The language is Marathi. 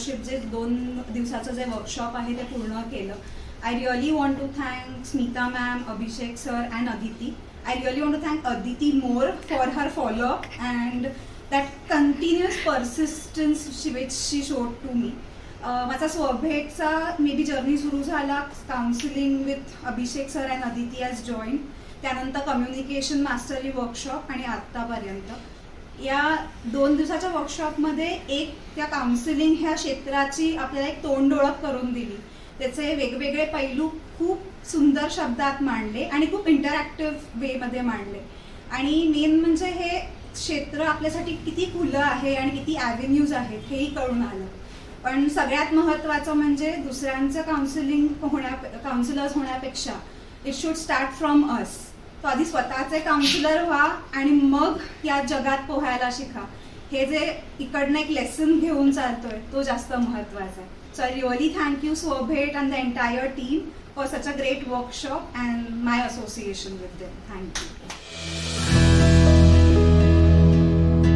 एंटरप्रेन्योरशिप जे 2 दिवसाचं जे वर्कशॉप आहे ते पूर्ण केलं. I really want to thank Smita ma'am, Abhishek sir and Aditi. I really want to thank Aditi more for her follow-up and that continuous persistence which she showed to me. माझा स्वभेटचा मे बी जर्नी सुरू झाला counselling with Abhishek sir and Aditi as join, त्यानंतर कम्युनिकेशन मास्टरी वर्कशॉप आणि आत्तापर्यंत. या 2 दिवसाच्या वर्कशॉपमध्ये एक त्या काउन्सिलिंग ह्या क्षेत्राची आपल्याला एक तोंड ओळख करून दिली. त्याचे वेगवेगळे पैलू खूप सुंदर शब्दात मांडले आणि खूप इंटरॅक्टिव्ह वेमध्ये मांडले. आणि मेन म्हणजे हे क्षेत्र आपल्यासाठी किती खुलं आहे आणि किती ॲव्हेन्यूज आहेत हेही कळून आलं. पण सगळ्यात महत्त्वाचं म्हणजे दुसऱ्यांचं काउन्सिलर्स होण्यापेक्षा it should start from us. तो आधी स्वतःचे काउन्सिलर व्हा आणि मग या जगात पोहायला शिका. हे जे इकडनं एक लेसन घेऊन चालतोय तो जास्त महत्त्वाचा आहे. So I really thank you Swabhet and the entire team for such a great workshop and my association with them. Thank you.